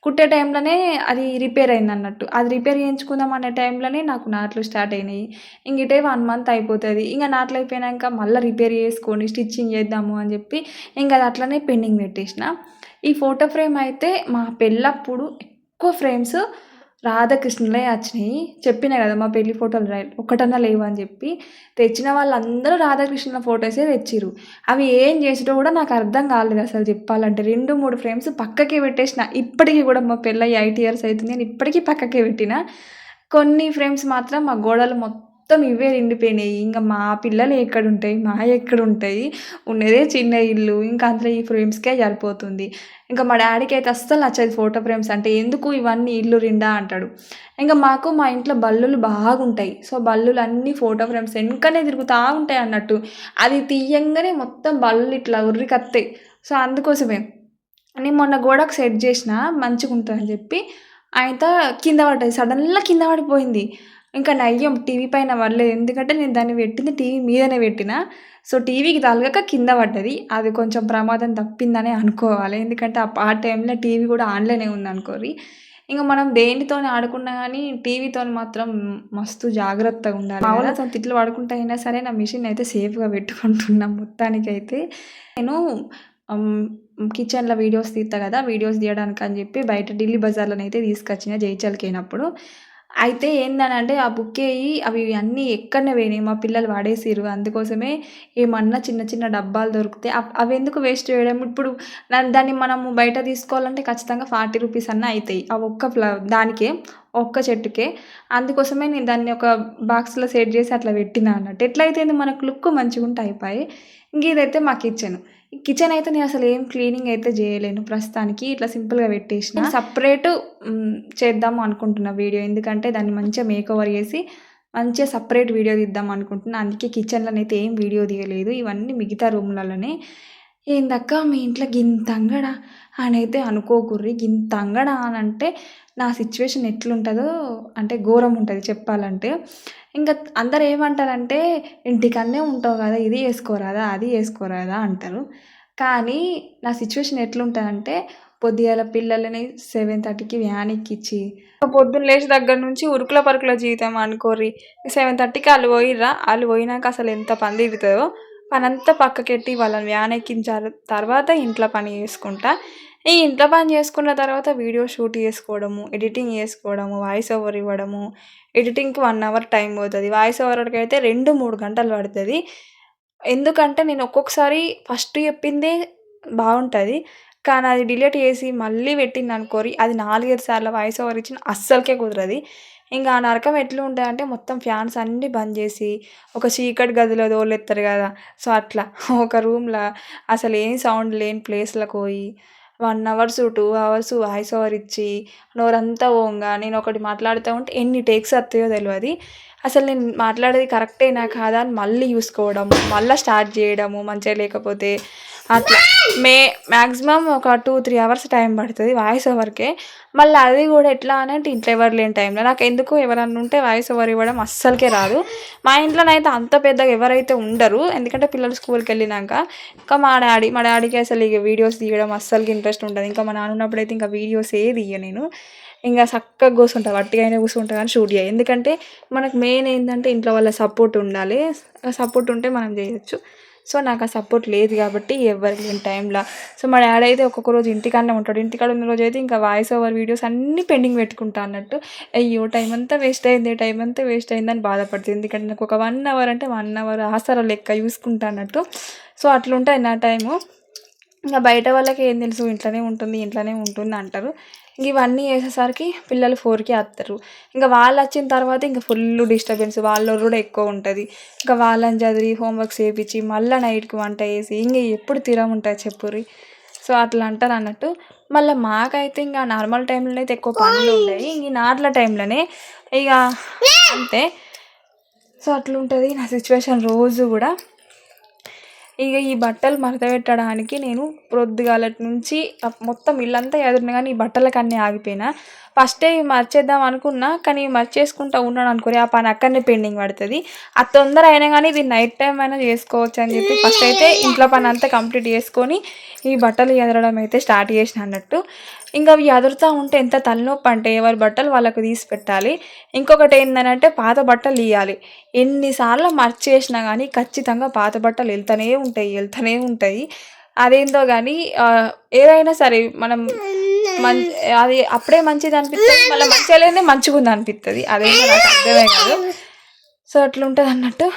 కుట్టే టైంలోనే అది రిపేర్ అయిందన్నట్టు. అది రిపేర్ చేయించుకుందాం అనే టైంలోనే నాకు నాట్లు స్టార్ట్ అయినాయి. ఇటే 1 మంత్ అయిపోతది. నాట్లు అయిపోయినాక మళ్ళీ రిపేర్ చేసుకొని స్టిచ్చింగ్ చేద్దాము అని చెప్పి అది అట్లనే పెండింగ్ పెట్టేసిన. ఈ ఫోటో ఫ్రేమ్ అయితే మా పెళ్ళప్పుడు ఎక్కువ ఫ్రేమ్స్ రాధాకృష్ణులే వచ్చినాయి. చెప్పినా కదా మా పెళ్లి ఫోటోలు ఒక్కటన్నా లేవని చెప్పి. తెచ్చిన వాళ్ళందరూ రాధాకృష్ణుల ఫోటోసే తెచ్చిర్రు. అవి ఏం చేసిరో కూడా నాకు అర్థం కాలేదు అసలు చెప్పాలంటే. 2, 3 ఫ్రేమ్స్ పక్కకే పెట్టేసిన. ఇప్పటికి కూడా మా పెళ్ళయి 8 ఇయర్స్ అవుతుంది. నేను ఇప్పటికీ పక్కకే పెట్టిన. కొన్ని ఫ్రేమ్స్ మాత్రం మా గోడలు మొత్తం ఇవే నిండిపోయినాయి. ఇంక మా పిల్లలు ఎక్కడుంటాయి, ఎక్కడుంటాయి. ఉన్నదే చిన్న ఇల్లు. ఇంకా అందులో ఈ ఫ్రేమ్స్‌కే సరిపోతుంది. ఇంకా మా డ్యాడీకైతే అస్సలు నచ్చదు ఫోటో ఫ్రేమ్స్ అంటే. ఎందుకు ఇవన్నీ ఇల్లు నిండా అంటాడు. ఇంక మాకు మా ఇంట్లో బల్లులు బాగుంటాయి. సో, బల్లులన్నీ ఫోటో ఫ్రేమ్స్ వెనకనే తిరుగుతా ఉంటాయి అన్నట్టు. అది తీయంగానే మొత్తం బల్లులు ఇట్లా ఉర్రికత్తాయి. సో, అందుకోసమే. నేను మొన్న గోడకు సెట్ చేసిన మంచిగుంటదని చెప్పి, అయితే కింద పడ్డది. సడన్‌గా కింద పడిపోయింది. ఇంకా నయ్యం టీవీ పైన పడలేదు. ఎందుకంటే నేను దాన్ని పెట్టింది టీవీ మీదనే పెట్టిన. సో, టీవీకి తగలక కింద పడ్డది. అది కొంచెం ప్రమాదం తప్పిందనే అనుకోవాలి. ఎందుకంటే ఆ టైంలో టీవీ కూడా ఆన్‌లోనే ఉందనుకోరి. ఇంక మనం దేనితోని ఆడుకున్నా గానీ టీవీతోని మాత్రం మస్తు జాగ్రత్తగా ఉండాలి కదా! మా వాళ్ళతోని తిట్లు పడుకుంటా అయినా సరే నా మిషన్ అయితే సేఫ్‌గా పెట్టుకుంటున్నా మొత్తానికైతే. నేను హ్మ్. కిచెన్‌లో వీడియోస్ తీత్తా గదా! వీడియోస్ తీయడానికని జెప్పి బయట ఢిల్లీ బజార్‌లోనైతే తీసుకొచ్చిన జైచల్‌కెయినప్పుడు. అయితే ఏందనంటే ఆ బుక్కేయి అవి అన్నీ ఎక్కడనే పోయినాయి. మా పిల్లలు పడేసిర్రు. అందుకోసమే ఏమన్నా చిన్న చిన్న డబ్బాలు దొరికితే అవెందుకు వేస్ట్ చేయడం. ఇప్పుడు దాన్ని మనము బయట తీసుకోవాలంటే ఖచ్చితంగా 40 రూపీస్ అన్నా అయితాయి. ఆ ఒక్క దానికే ఒక్క చెట్టుకే. అందుకోసమే నేను దాన్ని ఒక బాక్స్‌లో సెట్ జేసి అట్లా పెట్టినా అన్నట్టు. ఎట్లయితేంది మనకు లుక్ మంచిగుంటే అయిపాయే. ఇదైతే మా కిచెను. ఈ కిచెన్ అయితే నేను అసలు ఏం క్లీనింగ్ అయితే చేయలేను ప్రస్తుతానికి. ఇట్లా సింపుల్‌గా పెట్టేసిన. నేను సెపరేటు చేద్దాం అనుకుంటున్నా వీడియో. ఎందుకంటే దాన్ని మంచిగా మేకోవర్ చేసి మంచిగా సెపరేట్ వీడియో తీద్దాం అనుకుంటున్నా. అందుకే కిచెన్‌లోనైతే ఏం వీడియో తీయలేదు. ఇవన్నీ మిగతా రూమ్‌లలోనే. ఏందక్కా మీ ఇంట్లో గింత అంగడా అనైతే అనుకోకుర్రి. గింత అంగడా అనంటే నా సిచ్యువేషన్ ఎట్లుంటదో అంటే ఘోరంగుంటది చెప్పాలంటే. ఇంక అందరూ ఏమంటారంటే, "ఇంటికాడనే ఉంటావు గదా! ఇది చేసుకోరాదా? అది చేసుకోరాదా?" అంటారు. కానీ నా సిచ్యువేషన్ ఎట్లుంటదంటే, పొద్దుగాల పిల్లలని 7:30కి వ్యాన్ ఎక్కిచ్చి, పొద్దున్న లేచిన దగ్గర నుంచి ఉరుకుల పరుకుల జీవితం అనుకోర్రి. 7:30కి ఆళ్ళు పోయిర్రా, ఆళ్ళు పోయినాక అసలు ఎంత పని తీరుతదో, పనంతా పక్కకెట్టి వాళ్ళని వ్యాన్ ఎక్కించారు. తర్వాత ఇంట్లో పని చేసుకుంటా. ఈ ఇంట్లో పని చేసుకున్న తర్వాత వీడియో షూట్ చేసుకోవడము, ఎడిటింగ్ చేసుకోవడము, వాయిస్ ఓవర్ ఇవ్వడము. ఎడిటింగ్‌కి 1 అవర్ టైం పోతది. వాయిస్ ఓవర్‌కైతే 2, 3 గంటలు పడతది. ఎందుకంటే నేను ఒక్కొక్కసారి ఫస్ట్ చెప్పిందే బావుంటది. కానీ అది డిలీట్ చేసి మళ్ళీ పెట్టిందనుకోరి అది 4, 5 సార్లు వాయిస్ ఓవర్ ఇచ్చినా అస్సలకే కుదరది. ఇంక ఆ నరకం ఎట్లుంటదంటే మొత్తం ఫ్యాన్స్ అన్నీ బంద్ చేసి, ఒక చీకటి గదిలో తోలేత్తారు గదా! సో, అట్లా ఒక రూమ్‌ల అసలేం సౌండ్ లేని ప్లేస్‌లోకి పోయి 1 అవర్స్, 2 అవర్స్ వాయిస్ ఓవర్ ఇచ్చి, నోరంతా పోంగా నేనొకటి మాట్లాడుతా ఉంటే ఎన్ని టేక్స్ వస్తాయో తెలవది. అసలు నేను మాట్లాడేది కరెక్టేనా కాదా అని మళ్ళీ చూసుకోవడము, మళ్ళా స్టార్ట్ చేయడము మంచిగా లేకపోతే అట్లా. మాక్సిమం ఒక 2, 3 అవర్స్ టైం పడతది వాయిస్ ఓవర్‌కే. మళ్ళీ అది కూడా ఎట్లా అనంటే ఇంట్లో ఎవరు లేని టైంలో. నాకెందుకో ఎవరన్నా ఉంటే వాయిస్ ఓవర్ ఇవ్వడం అస్సలకే రాదు. మా ఇంట్లోనైతే అంత పెద్దగా ఎవరైతే ఉండరు. ఎందుకంటే పిల్లలు స్కూల్‌కెళ్ళినాక. ఇంకా మా డ్యాడీకి అసలు ఇక వీడియోస్ తీయడం అస్సలకి ఇంట్రెస్ట్ ఉండదు. ఇంకా మా నాన్న ఉన్నప్పుడైతే ఇంకా వీడియోసే తీయ నేను. ఇంక సక్కగా కూసుంటా. వట్టిగానే కూసుంటా గానీ షూట్ చేయ. ఎందుకంటే మనకు మెయిన్ ఏందంటే ఇంట్లో వాళ్ళ సపోర్ట్ ఉండాలి. ఆ సపోర్ట్ ఉంటే మనం చేయొచ్చు. సో, నాకు ఆ సపోర్ట్ లేదు కాబట్టి ఎవ్వరు లేని టైంలో సో, మా డ్యాడీ అయితే ఒక్కొక్క రోజు ఇంటికాడనే ఉంటాడు. ఇంటికాడ ఉన్న రోజైతే ఇంకా వాయిస్ ఓవర్ వీడియోస్ అన్నీ పెండింగ్ పెట్టుకుంటా అన్నట్టు. అయ్యో! టైం అంతా వేస్ట్ అయిందని బాధపడుతుంది. ఎందుకంటే నాకు ఒక 1 అవర్ అంటే 1 అవర్ ఆసరా లెక్క చూసుకుంటా అన్నట్టు. సో, అట్లుంటది నా టైము. ఇంక బయట వాళ్ళకి ఏం తెలుసు ఇంట్లోనే ఉంటుంది అంటారు. ఇవన్నీ చేసేసరికి పిల్లలు 4కే వత్తరు. ఇంక వాళ్ళొచ్చిన తర్వాత ఇంక ఫుల్లు డిస్టర్బెన్స్. వాళ్ళ ఒర్రుడే ఎక్కువ ఉంటది. ఇంక వాళ్ళని చదివి హోంవర్క్స్ చేపిచ్చి మళ్ళా నైట్‌కి వంట చేసి ఇంక ఎప్పుడు తిరముంటది చెప్పుర్రి. సో, అట్లా అంటారన్నట్టు. మళ్ళా మాకైతే ఇంక నార్మల్ టైంలో అయితే ఎక్కువ పనులుండయి. ఇంక నాట్ల టైంలోనే ఇగ అంతే. సో, అట్లుంటది నా సిచ్యువేషన్ రోజు గూడా. ఇగ ఈ బట్టలు మడతపెట్టడానికి నేను పొద్దుగాలటి నుంచి మొత్తం ఇల్లంతా సదిరినా గానీ ఈ బట్టలకన్నీ ఆగిపోయినా. ఫస్టే ఇవి మర్చేద్దాం అనుకున్నా. కానీ మర్చేసుకుంటా ఉన్నాననుకోరి ఆ పని అక్కడనే పెండింగ్ పడతది. అది తొందర అయినా గానీ ఇది నైట్ టైమ్ అయినా చేసుకోవచ్చని చెప్పి ఫస్ట్ అయితే ఇంట్లో పనంతా కంప్లీట్ చేసుకొని ఈ బట్టలు సదరడం అయితే స్టార్ట్ చేసిన అన్నట్టు. ఇంక అవి సదురుతా ఉంటే ఎంత తలనొప్పంటే ఎవరి బట్టలు వాళ్ళకు తీసి పెట్టాలి. ఇంకొకటి ఏందనంటే పాత బట్టలు తీయాలి. ఎన్ని సార్లు మర్చేసినా గానీ ఖచ్చితంగా పాత బట్టలు వెళ్తూనే ఉంటాయి. అదేందో గానీ ఏదైనా సరే మనం అది అప్పుడే మంచిదనిపిత్తది. మళ్ళా మంచిగా లేనిదే మంచిగుందనిపిత్తది. అదేందో నాకు అర్థమే కాదు. సో, అట్లుంటదన్నట్టు.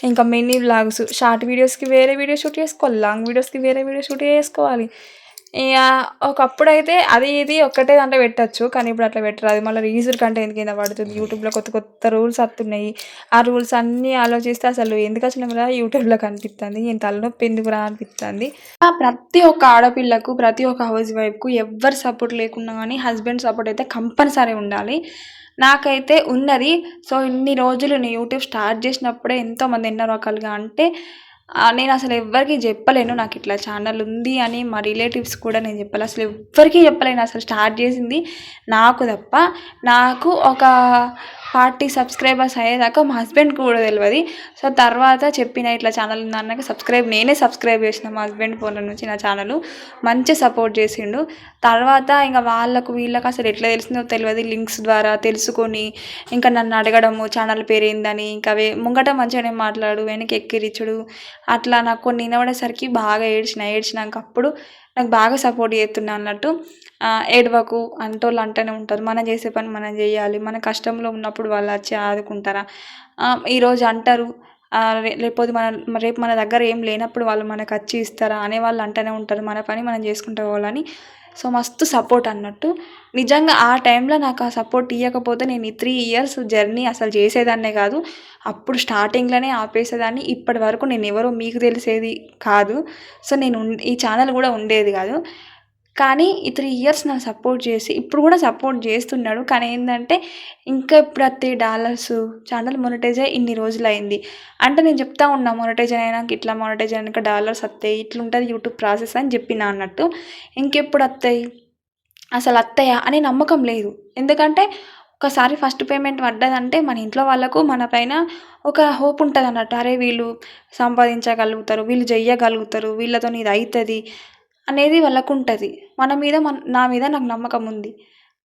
ఇంకా మినీ వ్లాగ్స్, షార్ట్ వీడియోస్‌కి వేరే వీడియో షూట్ చేసుకోవాలి. లాంగ్ వీడియోస్‌కి వేరే వీడియో షూట్ చేసుకోవాలి. ఇగ ఒకప్పుడైతే అది ఇది ఒక్కటే దాంట్లో పెట్టొచ్చు. కానీ ఇప్పుడు అట్లా పెట్టరు. అది మళ్ళీ రీల్స్‌ల కంటెంట్ కింద పడుతుంది. యూట్యూబ్‌లో కొత్త కొత్త రూల్స్ వత్తున్నాయి. ఆ రూల్స్ అన్నీ ఆలోచిస్తే అసలు ఎందుకొచ్చినాంరా యూట్యూబ్‌లోకి అనిపిత్తంది. ఈ తలనొప్పి ఎందుకురా అనిపిత్తంది. ప్రతి ఒక్క ఆడపిల్లకు, ప్రతి ఒక్క హౌస్ వైఫ్‌కు ఎవ్వరి సపోర్ట్ లేకున్నా గానీ హస్బెండ్ సపోర్ట్ అయితే కంపల్సరీ ఉండాలి. నాకైతే ఉన్నది. సో, ఇన్ని రోజులు నేను యూట్యూబ్ స్టార్ట్ చేసినప్పుడే ఎంతోమంది ఎన్నో రకాలుగా అంటే నేనసలు ఎవ్వరికీ జెప్పలేను. నాకిట్లా ఛానల్ ఉంది అని మా రిలేటివ్స్ కూడా నేను జెప్పలే. అసలు ఎవ్వరికీ జెప్పలేను. అసలు స్టార్ట్ జేసింది నాకు తప్ప. నాకు ఒక 40 సబ్స్క్రైబర్స్ అయ్యేదాకా మా హస్బెండ్‌కి కూడా తెలవది. సో, తర్వాత చెప్పిన ఇట్లా ఛానల్ ఉందన్నాక నేనే సబ్స్క్రైబ్ చేసిన మా హస్బెండ్ ఫోన్‌లో నుంచి నా ఛానలు. మంచిగా సపోర్ట్ చేసిండు. తర్వాత ఇంక వాళ్ళకు వీళ్ళకి అసలు ఎట్లా తెలిసిందో తెలవది. లింక్స్ ద్వారా తెలుసుకొని ఇంకా నన్ను అడగడము ఛానల్ పేరేందని ఇంకా ముంగట మంచిగానే మాట్లాడు, వెనక ఎక్కిరిచ్చుడు అట్లా నాకు కొన్ని వినబడేసరికి బాగా ఏడ్చినాక అప్పుడు నాకు బాగా సపోర్ట్ చేస్తుండే అన్నట్టు. ఏడవకు అంటోళ్ళు అంటూనే ఉంటారు. మనం చేసే పని మనం చేయాలి. మన కష్టంలో ఉన్నప్పుడు వాళ్ళు వచ్చి ఆదుకుంటారా? ఈరోజు అంటారు. రేపు మన దగ్గర ఏం లేనప్పుడు వాళ్ళు మనకు వచ్చి ఇస్తారా అనేవాళ్ళు అంటూనే ఉంటారు. మన పని మనం చేసుకుంటూ పోవాలని. సో, మస్తు సపోర్ట్ అన్నట్టు. నిజంగా ఆ టైంలో నాకు ఆ సపోర్ట్ ఇవ్వకపోతే నేను ఈ 3 ఇయర్స్ జర్నీ అసలు చేసేదాన్నే కాదు. అప్పుడు స్టార్టింగ్‌లోనే ఆపేసేదాన్ని. ఇప్పటి వరకు నేను ఎవరో మీకు తెలిసేది కాదు. సో, ఈ ఛానల్ కూడా ఉండేది కాదు. కానీ ఈ 3 ఇయర్స్ నాకు సపోర్ట్ చేసి ఇప్పుడు కూడా సపోర్ట్ చేస్తున్నాడు. కానీ ఏందంటే ఇంకా ఎప్పుడొస్తాయి డాలర్స్ ఛానల్ మొనిటైజ్ అయ్యి ఇన్ని రోజులయింది. అంటే నేను చెప్తా ఉన్నా మొనిటైజ్ అయినాక ఇట్లా మొనిటైజ్ అయినాక డాలర్స్ వస్తాయి. ఇట్లుంటది యూట్యూబ్ ప్రాసెస్ అని చెప్పినా అన్నట్టు. ఇంకెప్పుడు వస్తాయి? అసలు వస్తాయా అనే నమ్మకం లేదు. ఎందుకంటే ఒకసారి ఫస్ట్ పేమెంట్ పడ్డదంటే మన ఇంట్లో వాళ్ళకు మన పైన ఒక హోప్ ఉంటదన్నట్టు. అరే! వీళ్ళు సంపాదించగలుగుతారు, వీళ్ళు చెయ్యగలుగుతారు, వీళ్ళతోని ఇది అయితది అనేది వాళ్ళకుంటది. నా మీద నాకు నమ్మకం ఉంది.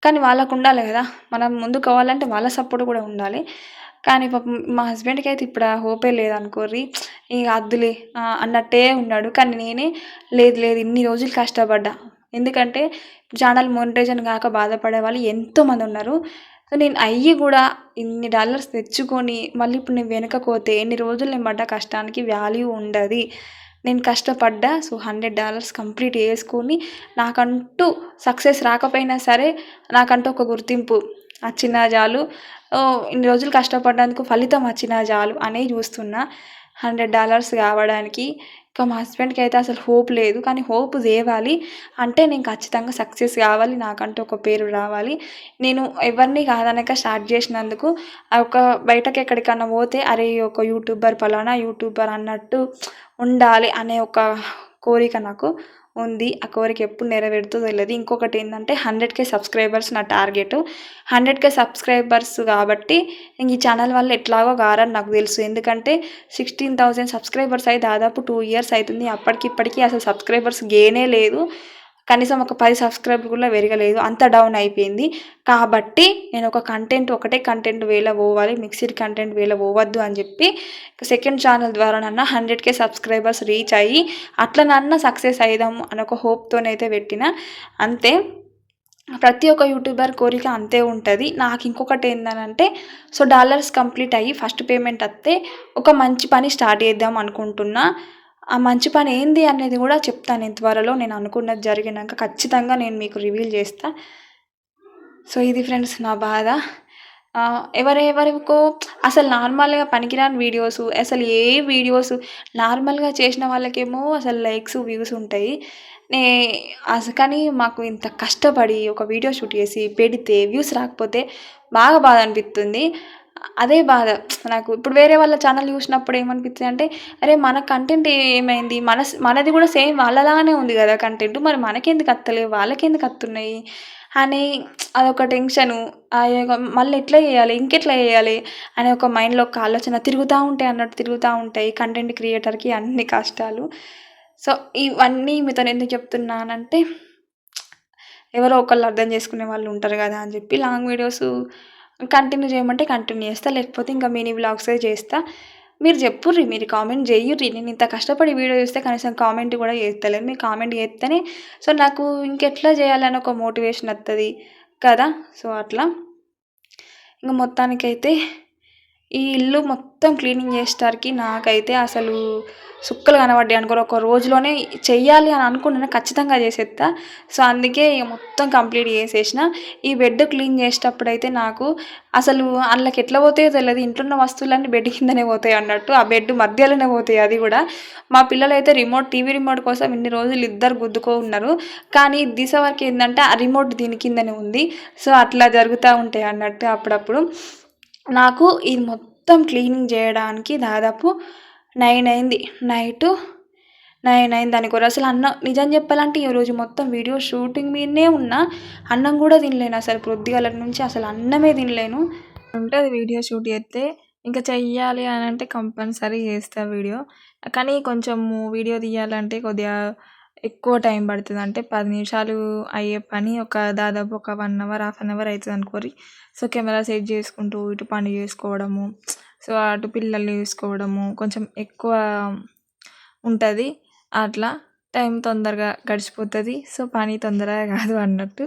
కానీ వాళ్ళకుండాలి గదా! మనం ముందుకు పోవాలంటే వాళ్ళ సపోర్ట్ కూడా ఉండాలి. కానీ పాపం మా హస్బెండ్‌కైతే ఇప్పుడు ఆ హోపే లేదనుకోర్రి. ఇగ అద్దులే అన్నట్టే ఉన్నాడు. కానీ నేనే లేదు ఇన్ని రోజులు కష్టపడ్డా. ఎందుకంటే ఛానల్ మోనిటైజేషన్ గాక బాధపడే వాళ్ళు ఎంతోమందున్నారు. సో, నేను అయ్యి గూడా ఇన్ని డాలర్స్ తెచ్చుకొని మళ్ళీ ఇప్పుడు నేను వెనకకు పోతే ఎన్ని రోజులు నేను పడ్డ కష్టానికి వాల్యూ ఉండది. నేను కష్టపడ్డా. సో, $100 కంప్లీట్ చేసుకొని నాకంటూ సక్సెస్ రాకపోయినా సరే నాకంటూ ఒక గుర్తింపు అచ్చినా చాలు. ఇన్ని రోజులు కష్టపడ్డందుకు ఫలితం వచ్చినా చాలు అనే చూస్తున్నా. $100 కావడానికి ఇంకా మా హస్బెండ్‌కి అయితే అసలు హోప్ లేదు. కానీ హోప్ తేవాలి. అంటే నేను ఖచ్చితంగా సక్సెస్ కావాలి. నాకంటూ ఒక పేరు రావాలి. నేను ఎవరిని కాదనక స్టార్ట్ చేసినందుకు ఒక బయటకి ఎక్కడికన్నా పోతే అరే! ఒక యూట్యూబర్ పలానా యూట్యూబర్ అన్నట్టు ఉండాలి అనే ఒక కోరిక నాకు ఉంది. ఆ కోరిక ఎప్పుడు నెరవేరుతుందో తెలీదు. ఇంకొకటేందంటే 100K సబ్స్క్రైబర్స్ నా టార్గెట్. 100K సబ్స్క్రైబర్స్ కాబట్టి ఇంక ఈ ఛానల్ వల్ల ఎట్లాగో గారని నాకు తెలుసు. ఎందుకంటే 16,000 సబ్స్క్రైబర్స్ అయ్యి దాదాపు 2 ఇయర్స్ అయితుంది. అప్పటికి ఇప్పటికి అసలు సబ్స్క్రైబర్స్ గెయినే లేదు. కనీసం ఒక 10 సబ్స్క్రైబర్ కూడా పెరగలేదు. అంత డౌన్ అయిపోయింది. కాబట్టి నేను ఒకటే కంటెంట్ వేలో పోవాలి. మిక్స్డ్ కంటెంట్ వేలో పోవద్దు అని చెప్పి సెకండ్ ఛానల్ ద్వారానన్నా 100K సబ్స్క్రైబర్స్ రీచ్ అయ్యి అట్లనన్నా సక్సెస్ అయిదాము అని ఒక హోప్‌తోనైతే పెట్టిన. అంతే. ప్రతి ఒక్క యూట్యూబర్ కోరిక అంతే ఉంటది. నాకు ఇంకొకటి ఏందనంటే సో, డాలర్స్ కంప్లీట్ అయ్యి ఫస్ట్ పేమెంట్ వస్తే ఒక మంచి పని స్టార్ట్ చేద్దాం అనుకుంటున్నా. ఆ మంచి పని ఏంది అనేది కూడా చెప్తాను నేను త్వరలో. నేను అనుకున్నది జరిగినాక ఖచ్చితంగా నేను మీకు రివీల్ చేస్తా. సో, ఇది ఫ్రెండ్స్ నా బాధ. ఎవరెవరికో అసలు నార్మల్‌గా పనికిరాని వీడియోసు, అసలు ఏ వీడియోసు నార్మల్‌గా చేసిన వాళ్ళకేమో అసలు లైక్స్, వ్యూస్ ఉంటాయి. నే కానీ మాకు ఇంత కష్టపడి ఒక వీడియో షూట్ చేసి పెడితే వ్యూస్ రాకపోతే బాగా బాధ అనిపిస్తుంది. అదే బాధ నాకు. ఇప్పుడు వేరే వాళ్ళ ఛానల్ చూసినప్పుడు ఏమనిపిస్తదంటే, అరే! మన కంటెంట్ ఏమైంది? మనది కూడా సేమ్ వాళ్ళలాగానే ఉంది కదా కంటెంట్. మరి మనకెందుకు వత్తలేవు? వాళ్ళకెందుకు వత్తున్నాయి? అని అదొక టెన్షను. మళ్ళీ ఎట్లా చేయాలి? ఇంకెట్లా చేయాలి? అనే ఒక మైండ్‌లో ఒక ఆలోచన తిరుగుతా ఉంటాయి. కంటెంట్ క్రియేటర్‌కి అన్ని కష్టాలు. సో, ఇవన్నీ మీతోని ఎందుకు చెప్తున్నానంటే, ఎవరో ఒకళ్ళు అర్థం చేసుకునే వాళ్ళు ఉంటారు కదా అని చెప్పి లాంగ్ వీడియోసు కంటిన్యూ చేయమంటే కంటిన్యూ చేస్తా. లేకపోతే ఇంకా మినీ వ్లాగ్సే చేస్తా. మీరు చెప్పుర్రి. మీరు కామెంట్ చేయుర్రి. నేను ఇంత కష్టపడి వీడియో చేస్తే కనీసం కామెంట్ కూడా చేస్తలేరు. మీరు కామెంట్ చేస్తేనే సో, నాకు ఇంకెట్లా చేయాలని ఒక మోటివేషన్ వత్తది కదా! సో, అట్లా. ఇంక మొత్తానికైతే ఈ ఇల్లు మొత్తం క్లీనింగ్ చేసేసరికి నాకైతే అసలు సుక్కలు కనబడ్డాయి అనుకోరు. ఒక రోజులోనే చెయ్యాలి అని అనుకున్నాను, ఖచ్చితంగా చేసేస్తా. సో అందుకే ఇక మొత్తం కంప్లీట్ చేసేసిన. ఈ బెడ్ క్లీన్ చేసేటప్పుడైతే నాకు అసలు అందులోకి ఎట్లా పోతాయో తెలియదు. ఇంట్లో ఉన్న వస్తువులన్నీ బెడ్ కిందనే పోతాయి అన్నట్టు, ఆ బెడ్ మధ్యలోనే పోతాయి. అది కూడా మా పిల్లలైతే టీవీ రిమోట్ కోసం ఇన్ని రోజులు ఇద్దరు గుద్దుకో ఉన్నారు. కానీ దిశ వరకు ఏంటంటే ఆ రిమోట్ దీని కిందనే ఉంది. సో అట్లా జరుగుతూ ఉంటాయి అన్నట్టు అప్పుడప్పుడు. నాకు ఇది మొత్తం క్లీనింగ్ చేయడానికి దాదాపు 9 అయింది. నైటు 9 అయింది అనుకోరు. అసలు అన్నం నిజం చెప్పాలంటే ఈరోజు మొత్తం వీడియో షూటింగ్ మీదనే ఉన్నా. అన్నం కూడా తినలేను అసలు. పొద్దుగాల నుంచి అసలు అన్నమే తినలేను. ఉంటుంది వీడియో షూట్ చేస్తే ఇంకా చెయ్యాలి అని అంటే కంపల్సరీ చేస్తా వీడియో. కానీ కొంచెము వీడియో తీయాలంటే కొద్దిగా ఎక్కువ టైం పడుతుంది. అంటే 10 నిమిషాలు అయ్యే పని దాదాపు ఒక 1 అవర్, హాఫ్ అన్ అవర్ అవుతుంది అనుకోరి. సో కెమెరా సెట్ చేసుకుంటూ ఇటు పని చేసుకోవడము, సో అటు పిల్లల్ని చూసుకోవడము కొంచెం ఎక్కువ ఉంటుంది. అట్లా టైం తొందరగా గడిచిపోతుంది. సో పని తొందరగా కాదు అన్నట్టు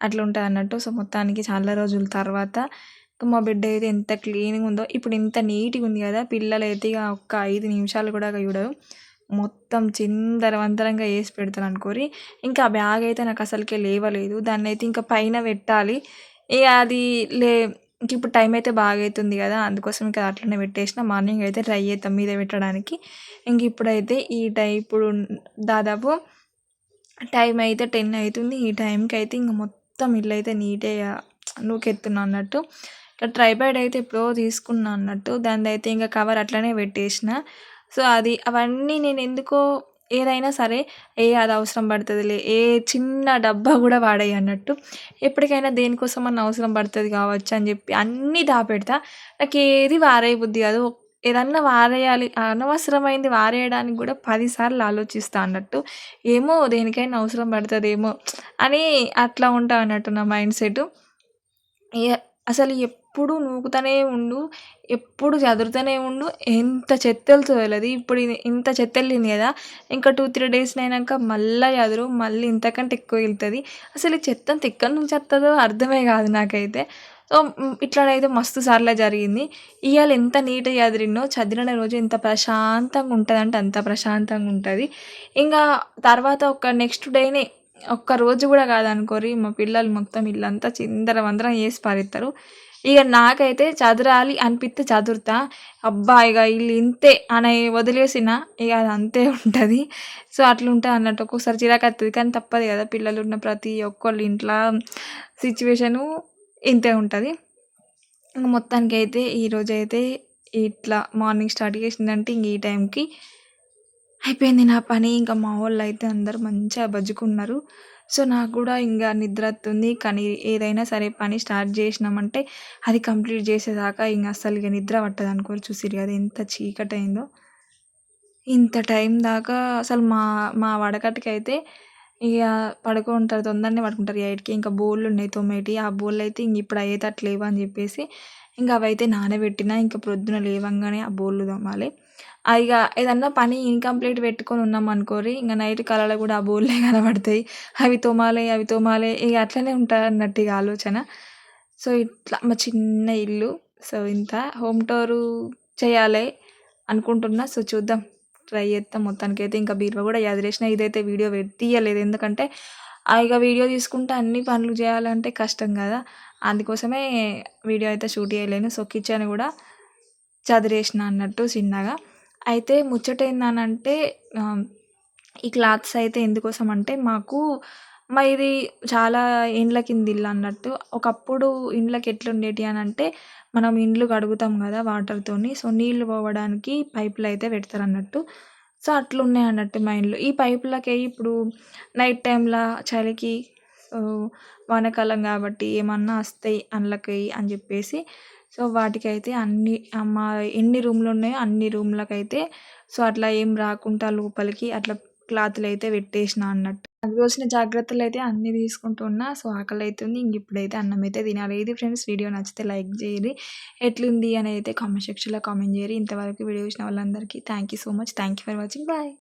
అట్లా ఉంటుంది అన్నట్టు. సో మొత్తానికి చాలా రోజుల తర్వాత మా బెడ్ అయితే ఎంత క్లీన్గా ఉందో. ఇప్పుడు ఇంత నీట్గా ఉంది కదా, పిల్లలు అయితే ఇక ఒక్క 5 నిమిషాలు కూడా చూడరు. మొత్తం చిందరవందరంగా వేసి పెడతాను అనుకోరి. ఇంకా ఆ బ్యాగ్ అయితే నాకు అసలుకే లేవలేదు. దాన్ని అయితే ఇంకా పైన పెట్టాలి. ఇక అది ఇంక ఇప్పుడు టైం అయితే బాగా అవుతుంది కదా, అందుకోసం ఇంకా అట్లనే పెట్టేసిన. మార్నింగ్ అయితే ట్రై చేద్దాం మీద పెట్టడానికి. ఇంక ఇప్పుడైతే ఇప్పుడు దాదాపు టైం అయితే 10 అవుతుంది. ఈ టైంకి అయితే ఇంక మొత్తం ఇల్లు అయితే నీట్గా నూకెత్తున్నా అన్నట్టు. ఇక ట్రైపాడ్ అయితే ఎప్పుడో తీసుకున్నా అన్నట్టు. దాన్ని అయితే ఇంకా కవర్ అట్లనే పెట్టేసిన. సో అవన్నీ నేను ఎందుకో ఏదైనా సరే అది అవసరం పడుతుందిలే, ఏ చిన్న డబ్బా కూడా వాడేయి అన్నట్టు. ఎప్పటికైనా దేనికోసం అవసరం పడుతుంది కావచ్చు అని చెప్పి అన్నీ దాపెడతా. నాకు ఏది వారే బుద్ధి కాదు. ఏదన్నా వారేయాలి, అనవసరమైంది వారేయడానికి కూడా 10 సార్లు ఆలోచిస్తా అన్నట్టు. ఏమో దేనికైనా అవసరం పడుతుందేమో అని అట్లా ఉంటా అన్నట్టు నా మైండ్ సెట్. అసలు ఎప్పుడు నూకుతూనే ఉండు, ఎప్పుడు చదురుతూనే ఉండు. ఎంత చెత్తెలుతో వెళ్ళదు. ఇప్పుడు ఇంత చెత్తెళ్ళింది కదా, ఇంకా 2-3 డేస్ అయినాక మళ్ళీ చదురు, మళ్ళీ ఇంతకంటే ఎక్కువ వెళ్తుంది. అసలు ఈ చెత్త అంతా ఎక్కడి నుంచి వస్తుందో అర్థమే కాదు నాకైతే. సో ఇట్లనైతే మస్తు సార్లు జరిగింది. ఇవాళ ఎంత నీట్గా చదిరిన రోజు ఎంత ప్రశాంతంగా ఉంటుంది అంటే అంత ప్రశాంతంగా ఉంటుంది. ఇంకా తర్వాత నెక్స్ట్ డేనే, ఒక్కరోజు కూడా కాదనుకోరి, మా పిల్లలు మొత్తం ఇల్లంతా చిందరవందరం చేసి పారేస్తారు. ఇక నాకైతే చదరాలి అనిపిస్తే చదురుతా. అబ్బా ఇక ఇల్లు ఇంతే అని వదిలేసిన ఇక అది అంతే ఉంటుంది. సో అట్లుంటుంది అన్నట్టు. ఒక్కొక్కసారి చిరాకు వస్తుంది, కానీ తప్పదు కదా, పిల్లలు ఉన్న ప్రతి ఒక్కళ్ళ ఇంట్లో సిచ్యువేషను ఇంతే ఉంటుంది. ఇంక మొత్తానికి అయితే ఈరోజైతే ఇట్లా మార్నింగ్ స్టార్ట్ చేసిందంటే ఇంక ఈ టైంకి అయిపోయింది నా పని. ఇంకా మా వాళ్ళు అయితే అందరూ మంచిగా బజ్జుకున్నారు. సో నాకు కూడా ఇంకా నిద్ర వస్తుంది. కానీ ఏదైనా సరే పని స్టార్ట్ చేసినామంటే అది కంప్లీట్ చేసేదాకా ఇంక అస్సలు ఇక నిద్ర పట్టదు అనుకోరు. చూసిరు కదా ఎంత చీకటి అయిందో. ఇంత టైం దాకా అసలు మా వడకట్టుకి అయితే ఇక పడుకుంటారు, తొందరనే పడుకుంటారు 8కి. ఇంకా బోళ్ళు ఉన్నాయి తోమేటి. ఆ బోళ్ళు అయితే ఇంక ఇప్పుడు అయ్యేటట్లు లేవు అని చెప్పేసి ఇంకా అవైతే నానబెట్టిన. ఇంకా ప్రొద్దున లేవంగానే ఆ బోళ్ళు తోమాలి. ఇక ఏదన్నా పని ఇన్కంప్లీట్ పెట్టుకొని ఉన్నాం అనుకోరి, ఇంకా నైట్ కలలో కూడా ఆ బోళ్ళే కనబడతాయి. అవి తోమాలి ఇక అట్లనే ఉంటుంది అన్నట్టు ఇక ఆలోచన. సో ఇట్లా మా చిన్న ఇల్లు. సో ఇంత హోమ్ టూరు చేయాలి అనుకుంటున్నా. సో చూద్దాం, ట్రై చేస్తాం. మొత్తానికైతే ఇంకా బీరువా కూడా చదిరేసిన. ఇదైతే వీడియో తీయలేదు, ఎందుకంటే ఇక వీడియో తీసుకుంటే అన్ని పనులు చేయాలంటే కష్టం కదా, అందుకోసమే వీడియో అయితే షూట్ చేయలేను. సో కిచెన్ కూడా చదిరేసిన అన్నట్టు చిన్నగా. అయితే ముచ్చట ఏందనంటే ఈ క్లాత్స్ అయితే ఎందుకోసం అంటే ఇది చాలా ఏండ్ల కింద ఇల్లు అన్నట్టు. ఒకప్పుడు ఇండ్లకి ఎట్లుండేటి అని అంటే, మనం ఇండ్లు కడుగుతాం కదా వాటర్తోని. సో నీళ్ళు పోవడానికి పైపులు అయితే పెడతారు అన్నట్టు. సో అట్లున్నాయి అన్నట్టు మా ఇండ్లు. ఈ పైపులకే ఇప్పుడు నైట్ టైంలో చలికి, వానాకాలం కాబట్టి ఏమన్నా వస్తాయి అందులోకి అని చెప్పేసి, సో వాటికైతే ఎన్ని రూమ్లు ఉన్నాయో అన్ని రూమ్లకైతే సో అట్లా ఏం రాకుండా లోపలికి అట్లా క్లాత్లు అయితే పెట్టేసిన అన్నట్టు. నాకు తోచిన జాగ్రత్తలు అయితే అన్నీ తీసుకుంటున్నా. సో ఆకలి అవుతుంది. ఇప్పుడైతే అన్నం అయితే తినాలి. ఇది ఫ్రెండ్స్, వీడియో నచ్చితే లైక్ చేయండి. ఎట్లుంది అని అయితే కామెంట్ సెక్షన్లో కామెంట్ చేయరు. ఇంతవరకు వీడియో చూసిన వాళ్ళందరికీ thank you so much. Thank you for watching. Bye.